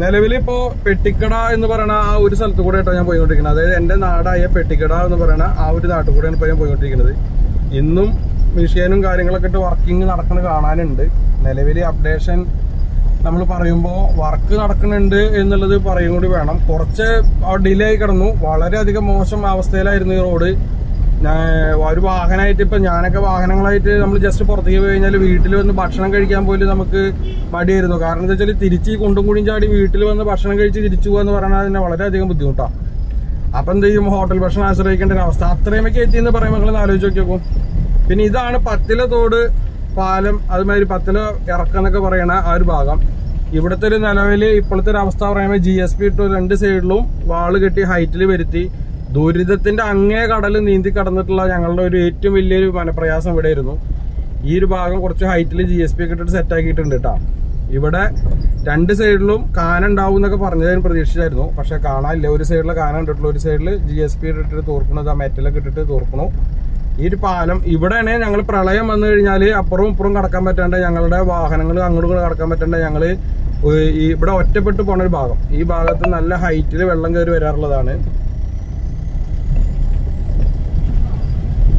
നിലവിലിപ്പോ പെട്ടിക്കട എന്ന് പറയുന്ന ആ ഒരു സ്ഥലത്ത് കൂടെ ആയിട്ടാണ് ഞാൻ പോയിക്കൊണ്ടിരിക്കുന്നത്. അതായത് എന്റെ നാടായ പെട്ടിക്കട എന്ന് പറയുന്ന ആ ഒരു നാട്ടിൽ കൂടെയാണ് ഇപ്പോൾ ഞാൻ പോയിക്കൊണ്ടിരിക്കുന്നത്. ഇന്നും മെഷീനും കാര്യങ്ങളൊക്കെ ഇട്ട് വർക്കിംഗ് നടക്കുന്നത് കാണാനുണ്ട്. നിലവിൽ അപ്ഡേഷൻ നമ്മൾ പറയുമ്പോൾ വർക്ക് നടക്കുന്നുണ്ട് എന്നുള്ളത് പറയും കൂടി വേണം. കുറച്ച് ഡിലേ ആയി കിടന്നു. വളരെയധികം മോശം അവസ്ഥയിലായിരുന്നു ഈ റോഡ്. ഒരു വാഹനമായിട്ട് ഇപ്പൊ ഞാനൊക്കെ വാഹനങ്ങളായിട്ട് നമ്മൾ ജസ്റ്റ് പുറത്തേക്ക് പോയി കഴിഞ്ഞാൽ വീട്ടിൽ വന്ന് ഭക്ഷണം കഴിക്കാൻ പോലും നമുക്ക് മടിയായിരുന്നു. കാരണം എന്താ വെച്ചാൽ തിരിച്ച് ഈ കുണ്ടും കുടിയും ചാടി വീട്ടിൽ വന്ന് ഭക്ഷണം കഴിച്ച് തിരിച്ചു പോകാന്ന് പറഞ്ഞാൽ അതിനെ വളരെയധികം ബുദ്ധിമുട്ടാണ്. അപ്പൊ എന്ത് ചെയ്യും, ഹോട്ടൽ ഭക്ഷണം ആശ്രയിക്കേണ്ട ഒരു അവസ്ഥ. അത്രയുമൊക്കെ എത്തിയെന്ന് പറയുമ്പോൾ നിങ്ങൾ ആലോചിച്ച് നോക്കിയോക്കും. പിന്നെ ഇതാണ് പത്തില തോട് പാലം, അതുമാതിരി പത്തില ഇറക്കെന്നൊക്കെ പറയണ ആ ഒരു ഭാഗം. ഇവിടുത്തെ ഒരു നിലവില് ഇപ്പോഴത്തെ ഒരു അവസ്ഥ പറയുമ്പോൾ GSP ഇട്ടു 2 സൈഡിലും വാള് കെട്ടി ഹൈറ്റിൽ വരുത്തി ദുരിതത്തിന്റെ അങ്ങേ കടൽ നീന്തി കടന്നിട്ടുള്ള ഞങ്ങളുടെ ഒരു ഏറ്റവും വലിയൊരു മനപ്രയാസം ഇവിടെ ആയിരുന്നു. ഈ ഒരു ഭാഗം കുറച്ച് ഹൈറ്റിൽ GSP ഒക്കെ ഇട്ടിട്ട് സെറ്റ് ആക്കിയിട്ടുണ്ട് കേട്ടോ. ഇവിടെ 2 സൈഡിലും കാന ഉണ്ടാവും എന്നൊക്കെ പറഞ്ഞതിന് പ്രതീക്ഷിച്ചായിരുന്നു. പക്ഷെ കാണാനില്ല. ഒരു സൈഡിലെ കാന കണ്ടിട്ടുള്ളൂ, ഒരു സൈഡിൽ GSP ഇട്ടിട്ട് തോർക്കണത്, ആ മെറ്റലൊക്കെ ഇട്ടിട്ട് തോർക്കണു. ഈ ഒരു പാലം ഇവിടെയാണ് ഞങ്ങൾ പ്രളയം വന്നു കഴിഞ്ഞാൽ അപ്പുറവും ഇപ്പുറവും കടക്കാൻ പറ്റാണ്ട്, ഞങ്ങളുടെ വാഹനങ്ങൾ അങ്ങോട്ടും കടക്കാൻ പറ്റാണ്ട് ഞങ്ങള് ഇവിടെ ഒറ്റപ്പെട്ട് പോണ ഒരു ഭാഗം. ഈ ഭാഗത്ത് നല്ല ഹൈറ്റിൽ വെള്ളം കയറി വരാറുള്ളതാണ്.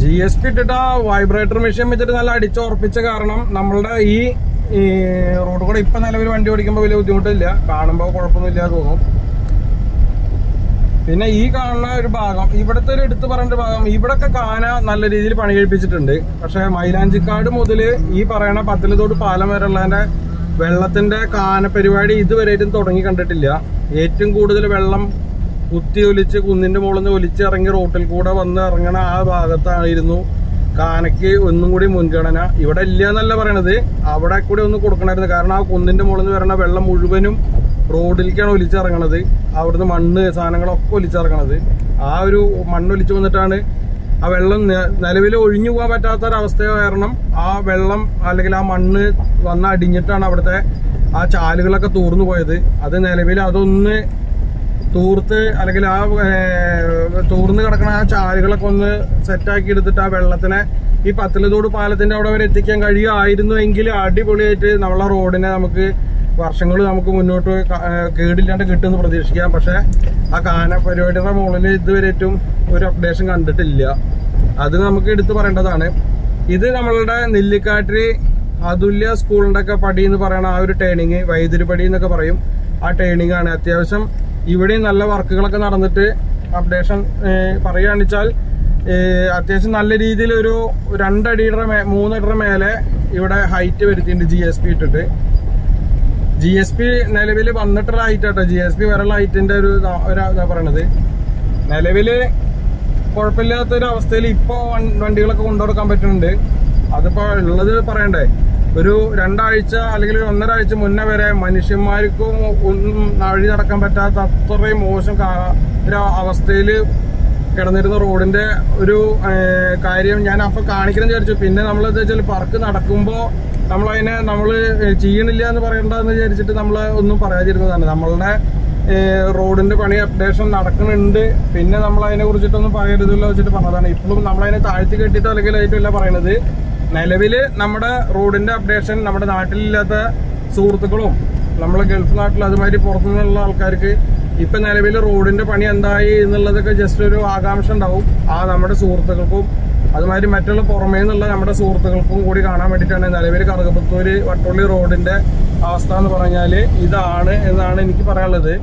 GSP ഇട്ടിട്ട് ആ വൈബ്രേറ്റർ മെഷീൻ വെച്ചിട്ട് നല്ല അടിച്ചുറപ്പിച്ച കാരണം നമ്മളുടെ ഈ റോഡ് കൂടെ ഇപ്പൊ നിലവിൽ വണ്ടി ഓടിക്കുമ്പോൾ വലിയ ബുദ്ധിമുട്ടില്ല, കാണുമ്പോൾ കുഴപ്പമൊന്നുമില്ല തോന്നും. പിന്നെ ഈ കാണുന്ന ഒരു ഭാഗം, ഇവിടുത്തെ ഒരു എടുത്തു പറയേണ്ട ഭാഗം, ഇവിടൊക്കെ കാന നല്ല രീതിയിൽ പണി കഴിപ്പിച്ചിട്ടുണ്ട്. പക്ഷെ മൈലാഞ്ചിക്കാട് മുതല് ഈ പറയണ പത്തിലത്തോട് പാലം വരെയുള്ളതിന്റെ വെള്ളത്തിന്റെ കാന പരിപാടി ഇതുവരെയായിട്ടും തുടങ്ങി കണ്ടിട്ടില്ല. ഏറ്റവും കൂടുതൽ വെള്ളം കുത്തി ഒലിച്ച് കുന്നിന്റെ മുകളിൽ നിന്ന് ഒലിച്ചിറങ്ങി റോട്ടിൽ കൂടെ വന്ന് ഇറങ്ങണ ആ ഭാഗത്തായിരുന്നു കാനയ്ക്ക് ഒന്നും കൂടി മുൻഗണന. ഇവിടെ ഇല്ല എന്നല്ല പറയണത്, അവിടെ കൂടി ഒന്ന് കൊടുക്കണമായിരുന്നു. കാരണം ആ കുന്നിന്റെ മുകളിൽ നിന്ന് വരണ വെള്ളം മുഴുവനും റോഡിലേക്കാണ് ഒലിച്ചിറങ്ങണത്. അവിടുന്ന് മണ്ണ് സാധനങ്ങളൊക്കെ ഒലിച്ചിറങ്ങണത്. ആ ഒരു മണ്ണൊലിച്ചു വന്നിട്ടാണ് ആ വെള്ളം നിലവിൽ ഒഴിഞ്ഞു പോകാൻ പറ്റാത്തൊരവസ്ഥ കാരണം ആ വെള്ളം അല്ലെങ്കിൽ ആ മണ്ണ് വന്ന് അടിഞ്ഞിട്ടാണ് അവിടുത്തെ ആ ചാലുകളൊക്കെ തൂർന്നു പോയത്. അത് നിലവിൽ അതൊന്ന് തൂർത്ത് അല്ലെങ്കിൽ ആ തൂർന്ന് കിടക്കണ ആ ചാലുകളൊക്കെ ഒന്ന് സെറ്റാക്കി എടുത്തിട്ട് ആ വെള്ളത്തിനെ ഈ പത്തിലത്തോട് പാലത്തിന്റെ അവിടെ വരെ എത്തിക്കാൻ കഴിയുമായിരുന്നു എങ്കിൽ അടിപൊളിയായിട്ട് നമ്മളെ റോഡിനെ നമുക്ക് വർഷങ്ങൾ നമുക്ക് മുന്നോട്ട് കേടില്ലാണ്ട് കിട്ടുമെന്ന് പ്രതീക്ഷിക്കാം. പക്ഷെ ആ കാന പരിപാടിയുടെ മുകളിൽ ഇതുവരെ ഏറ്റവും ഒരു അപ്ഡേഷൻ കണ്ടിട്ടില്ല. അത് നമുക്ക് എടുത്തു പറയേണ്ടതാണ്. ഇത് നമ്മളുടെ നെല്ലിക്കാട്ടിൽ അതുല്യ സ്കൂളിന്റെ ഒക്കെ പടി എന്ന് പറയുന്ന ആ ഒരു ടേണിങ്, വൈദ്യുതി പടി എന്നൊക്കെ പറയും, ആ ടേണിംഗ് ആണ്. അത്യാവശ്യം ഇവിടെയും നല്ല വർക്കുകളൊക്കെ നടന്നിട്ട് അപ്ഡേഷൻ പറയുകയാണെന്ന് വെച്ചാൽ അത്യാവശ്യം നല്ല രീതിയിൽ ഒരു 2 അടിയുടെ 3 അടിയുടെ മേലെ ഇവിടെ ഹൈറ്റ് വരുത്തിയിട്ടുണ്ട് GSP ഇട്ടിട്ട്. GSP നിലവിൽ വന്നിട്ടുള്ള ഹൈറ്റ് ആട്ടോ, GSP വരെയുള്ള ഹൈറ്റിന്റെ ഒരു ഇതാ പറയണത്. നിലവില് കുഴപ്പമില്ലാത്തൊരു അവസ്ഥയിൽ ഇപ്പൊ വണ്ടികളൊക്കെ കൊണ്ടുനടക്കാൻ പറ്റുന്നുണ്ട്. അതിപ്പോ ഉള്ളത് പറയണ്ടേ, ഒരു 2 ആഴ്ച അല്ലെങ്കിൽ 1.5 ആഴ്ച മുന്നേ വരെ മനുഷ്യന്മാർക്കും ഒന്നും വഴി നടക്കാൻ പറ്റാത്ത അത്രയും മോശം ഒരു അവസ്ഥയിൽ കിടന്നിരുന്ന റോഡിന്റെ ഒരു കാര്യം ഞാൻ അപ്പൊ കാണിക്കണം വിചാരിച്ചു. പിന്നെ നമ്മളെന്താ വെച്ചാൽ വർക്ക് നടക്കുമ്പോ നമ്മളതിനെ നമ്മള് ചെയ്യണില്ല എന്ന് പറയണ്ടെന്ന് വിചാരിച്ചിട്ട് നമ്മൾ ഒന്നും പറയാതിരുന്നതാണ്. നമ്മളുടെ റോഡിന്റെ പണി അപ്ഡേഷൻ നടക്കുന്നുണ്ട്, പിന്നെ നമ്മൾ അതിനെ കുറിച്ചിട്ടൊന്നും പറയരുതല്ലോ വെച്ചിട്ട് പറഞ്ഞതാണ്. ഇപ്പോഴും നമ്മളതിനെ താഴ്ത്തി കെട്ടിട്ടോ അല്ലെങ്കിൽ ആയിട്ടില്ല പറയണത്. നിലവില് നമ്മുടെ റോഡിന്റെ അപ്ഡേഷൻ നമ്മുടെ നാട്ടിലില്ലാത്ത സുഹൃത്തുക്കളും നമ്മളെ ഗൾഫ് നാട്ടിൽ അതുമാതിരി പുറത്തുനിന്നുള്ള ആൾക്കാർക്ക് ഇപ്പൊ നിലവിൽ റോഡിന്റെ പണി എന്തായി എന്നുള്ളതൊക്കെ ജസ്റ്റ് ഒരു ആകാംക്ഷ ഉണ്ടാവും. ആ നമ്മുടെ സുഹൃത്തുക്കൾക്കും അതുമാതിരി മറ്റുള്ള പുറമേ നിന്നുള്ള നമ്മുടെ സുഹൃത്തുക്കൾക്കും കൂടി കാണാൻ വേണ്ടിയിട്ടാണ് നിലവിൽ കറുകപ്പത്തൂര് വട്ടുള്ളി റോഡിന്റെ അവസ്ഥ എന്ന് പറഞ്ഞാല് ഇതാണ് എന്നാണ് എനിക്ക് പറയാനുള്ളത്.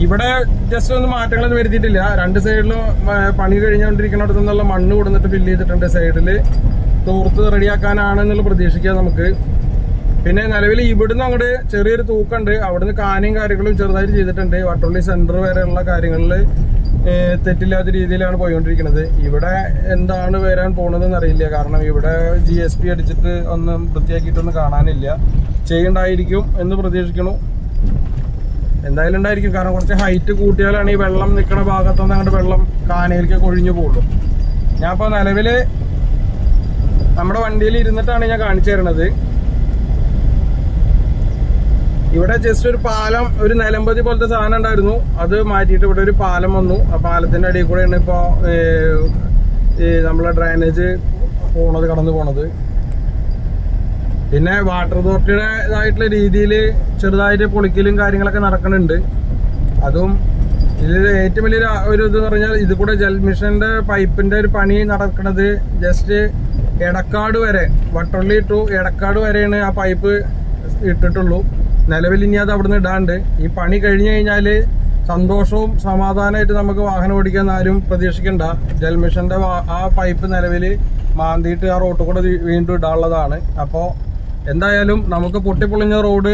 ഇവിടെ ജസ്റ്റ് ഒന്നും മാറ്റങ്ങളൊന്നും വരുത്തിയിട്ടില്ല. 2 സൈഡിലും പണി കഴിഞ്ഞുകൊണ്ടിരിക്കുന്നിടത്തു നിന്നുള്ള മണ്ണ് കൊടുത്തിട്ട് ഫില്ല് ചെയ്തിട്ടുണ്ട്. സൈഡില് തൂർത്ത് റെഡിയാക്കാനാണെന്നുള്ള പ്രതീക്ഷിക്കാം നമുക്ക്. പിന്നെ നിലവിൽ ഇവിടുന്ന് അങ്ങോട്ട് ചെറിയൊരു തൂക്കുണ്ട്, അവിടുന്ന് കാനയും കാര്യങ്ങളും ചെറുതായിട്ട് ചെയ്തിട്ടുണ്ട്. വട്ടുള്ളി സെന്റർ വരെയുള്ള കാര്യങ്ങളിൽ തെറ്റില്ലാത്ത രീതിയിലാണ് പോയിക്കൊണ്ടിരിക്കുന്നത്. ഇവിടെ എന്താണ് വരാൻ പോണതെന്ന് അറിയില്ല. കാരണം ഇവിടെ GSP അടിച്ചിട്ട് ഒന്നും വൃത്തിയാക്കിയിട്ടൊന്നും കാണാനില്ല. ചെയ്യുണ്ടായിരിക്കും എന്ന് പ്രതീക്ഷിക്കണു. എന്തായാലും ഉണ്ടായിരിക്കും, കാരണം കുറച്ച് ഹൈറ്റ് കൂട്ടിയാലാണ് ഈ വെള്ളം നിൽക്കുന്ന ഭാഗത്തുനിന്ന് അങ്ങോട്ട് വെള്ളം കാനയിലേക്ക് കൊഴിഞ്ഞു പോകുള്ളൂ. ഞാൻ ഇപ്പോൾ നിലവില് നമ്മുടെ വണ്ടിയിൽ ഇരുന്നിട്ടാണ് ഞാൻ കാണിച്ചു തരുന്നത്. ഇവിടെ ജസ്റ്റ് ഒരു പാലം, ഒരു നിലമ്പതി പോലത്തെ സാധനം ഉണ്ടായിരുന്നു, അത് മാറ്റിയിട്ട് ഇവിടെ ഒരു പാലം വന്നു. ആ പാലത്തിന്റെ അടിയിൽ കൂടെയാണ് ഇപ്പോ നമ്മളെ ഡ്രൈനേജ് കടന്നു പോണത്. പിന്നെ വാട്ടർ അതോറിറ്റിയുടേതായിട്ടുള്ള രീതിയിൽ ചെറുതായിട്ട് പൊളിക്കലും കാര്യങ്ങളൊക്കെ നടക്കുന്നുണ്ട്. അതും ഇതിൽ ഏറ്റവും വലിയ ഒരു ഇത് പറഞ്ഞാൽ ഇത് കൂടെ ജൽമിഷന്റെ പൈപ്പിന്റെ ഒരു പണി നടക്കുന്നത് ജസ്റ്റ് എടക്കാട് വരെ, വട്ടൊള്ളി ടു എടക്കാട് വരെയാണ് ആ പൈപ്പ് ഇട്ടിട്ടുള്ളൂ. നിലവിൽ ഇനി അത് അവിടുന്ന് ഇടാണ്ട്. ഈ പണി കഴിഞ്ഞു കഴിഞ്ഞാല് സന്തോഷവും സമാധാനമായിട്ട് നമുക്ക് വാഹനം ഓടിക്കാൻ ആരും പ്രതീക്ഷിക്കണ്ട. ജൽമിഷന്റെ ആ പൈപ്പ് നിലവിൽ മാന്തിയിട്ട് ആ റോഡ് കൂടെ വീണ്ടും ഇടാനുള്ളതാണ്. അപ്പോൾ എന്തായാലും നമുക്ക് പൊട്ടിപ്പൊളിഞ്ഞ റോഡ്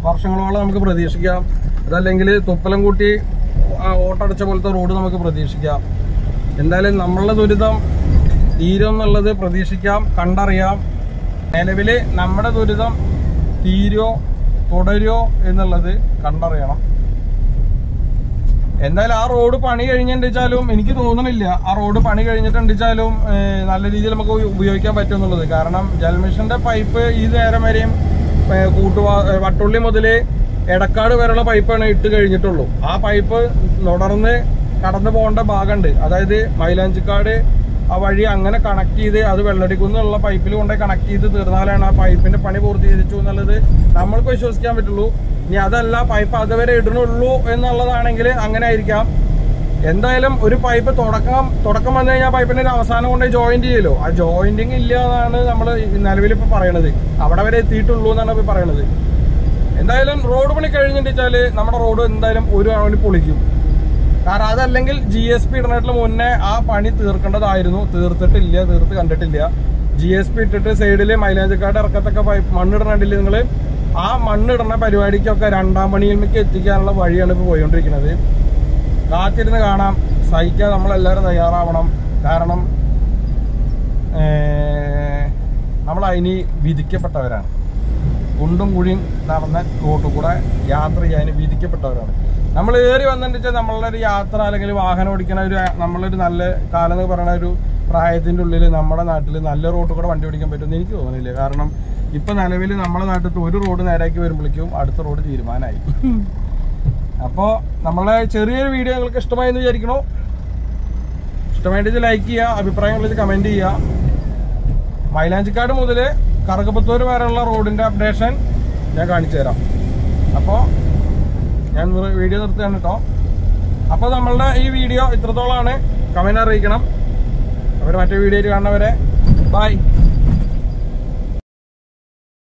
വർഷങ്ങളോളം നമുക്ക് പ്രതീക്ഷിക്കാം. അതല്ലെങ്കിൽ തുപ്പലം കൂട്ടി ഓട്ടടച്ച പോലത്തെ റോഡ് നമുക്ക് പ്രതീക്ഷിക്കാം. എന്തായാലും നമ്മളുടെ ദുരിതം തീരും എന്നുള്ളത് പ്രതീക്ഷിക്കാം, കണ്ടറിയാം. നിലവിൽ നമ്മുടെ ദുരിതം തീരോ തുടരോ എന്നുള്ളത് കണ്ടറിയണം. എന്തായാലും ആ റോഡ് പണി കഴിഞ്ഞിട്ടുണ്ടെച്ചാലും എനിക്ക് തോന്നുന്നില്ല ആ റോഡ് പണി കഴിഞ്ഞിട്ടുണ്ടെച്ചാലും നല്ല രീതിയിൽ നമുക്ക് ഉപയോഗിക്കാൻ പറ്റും എന്നുള്ളത്. കാരണം ജൽമിഷന്റെ പൈപ്പ് ഈ നേരം വരെയും വട്ടൊള്ളി മുതൽ എടക്കാട് വരെയുള്ള പൈപ്പാണ് ഇട്ട് കഴിഞ്ഞിട്ടുള്ളൂ. ആ പൈപ്പ് തുടർന്ന് കടന്നു പോകേണ്ട ഭാഗമുണ്ട്. അതായത് മൈലാഞ്ചിക്കാട് ആ വഴി അങ്ങനെ കണക്ട് ചെയ്ത് അത് വെള്ളടിക്കുന്നുള്ള പൈപ്പിൽ കൊണ്ടുപോയി കണക്ട് ചെയ്ത് തീർന്നാലാണ് ആ പൈപ്പിന്റെ പണി പൂർത്തീകരിച്ചു എന്നുള്ളത് നമ്മൾക്ക് വിശ്വസിക്കാൻ പറ്റുള്ളൂ. ഇനി അതല്ല പൈപ്പ് അതുവരെ ഇടണുള്ളൂ എന്നുള്ളതാണെങ്കിൽ അങ്ങനെ ആയിരിക്കാം. എന്തായാലും ഒരു പൈപ്പ് തുടക്കം വന്നു കഴിഞ്ഞാൽ പൈപ്പിന്റെ ഒരു അവസാനം കൊണ്ട് ജോയിന്റ് ചെയ്യലോ, ആ ജോയിന്റിങ് ഇല്ല എന്നാണ് നമ്മൾ നിലവിലിപ്പോൾ പറയണത്. അവിടെ വരെ എത്തിയിട്ടുള്ളൂ എന്നാണ് ഇപ്പോൾ പറയണത്. എന്തായാലും റോഡ് പണി കഴിഞ്ഞിട്ടാല് നമ്മുടെ റോഡ് എന്തായാലും ഒരു തവണ പൊളിക്കും. കാരണം അതല്ലെങ്കിൽ GSP ഇടുന്നതിന് മുന്നേ ആ പണി തീർക്കേണ്ടതായിരുന്നു. തീർത്ത് കണ്ടിട്ടില്ല. GSP ഇട്ടിട്ട് സൈഡില് മൈലാഞ്ചിക്കാട് ഇറക്കത്തൊക്കെ മണ്ണിടണില്ല. നിങ്ങൾ ആ മണ്ണിടുന്ന പരിപാടിക്കൊക്കെ രണ്ടാം പണിയിലേക്ക് എത്തിക്കാനുള്ള വഴിയാണ് ഇപ്പോൾ പോയിക്കൊണ്ടിരിക്കുന്നത്. കാത്തിരുന്ന് കാണാം, സഹിക്കാൻ നമ്മളെല്ലാവരും തയ്യാറാവണം. കാരണം നമ്മളതിന് വിധിക്കപ്പെട്ടവരാണ്. കുണ്ടും കുഴിയും നടന്ന റോട്ടിൽ കൂടെ യാത്ര ചെയ്യാൻ വിധിക്കപ്പെട്ടവരാണ്. നമ്മൾ ഏറി വന്നിട്ട് നമ്മളുടെ ഒരു യാത്ര അല്ലെങ്കിൽ വാഹനം ഓടിക്കണ നമ്മളൊരു നല്ല കാലം എന്ന് പറയുന്ന ഒരു പ്രായത്തിൻ്റെ ഉള്ളിൽ നമ്മുടെ നാട്ടിൽ നല്ല റോഡ് കൂടെ വണ്ടി ഓടിക്കാൻ പറ്റുമെന്ന് എനിക്ക് തോന്നുന്നില്ല. കാരണം ഇപ്പം നിലവിൽ നമ്മുടെ നാട്ടിൽ ഒരു റോഡ് നേരാക്കി വരുമ്പോഴേക്കും അടുത്ത റോഡ് തീരുമാനമായി. അപ്പോൾ നമ്മളെ ചെറിയൊരു വീഡിയോ നിങ്ങൾക്ക് ഇഷ്ടമായി എന്ന് വിചാരിക്കണോ? ഇഷ്ടമായിട്ട് ലൈക്ക് ചെയ്യുക, അഭിപ്രായങ്ങളിൽ കമൻറ്റ് ചെയ്യുക. മൈലാഞ്ചിക്കാട് മുതൽ കറുകപ്പത്തൂർ വരെയുള്ള റോഡിൻ്റെ അപ്ഡേഷൻ ഞാൻ കാണിച്ചു തരാം. അപ്പോൾ ഞാൻ വീഡിയോ നിർത്തുകയാണ് കേട്ടോ. അപ്പോൾ നമ്മളുടെ ഈ വീഡിയോ ഇത്രത്തോളമാണ്. കമൻറ്റ് അറിയിക്കണം. അവർ മറ്റേ വീഡിയോയിൽ കാണുന്നവരെ ബൈ.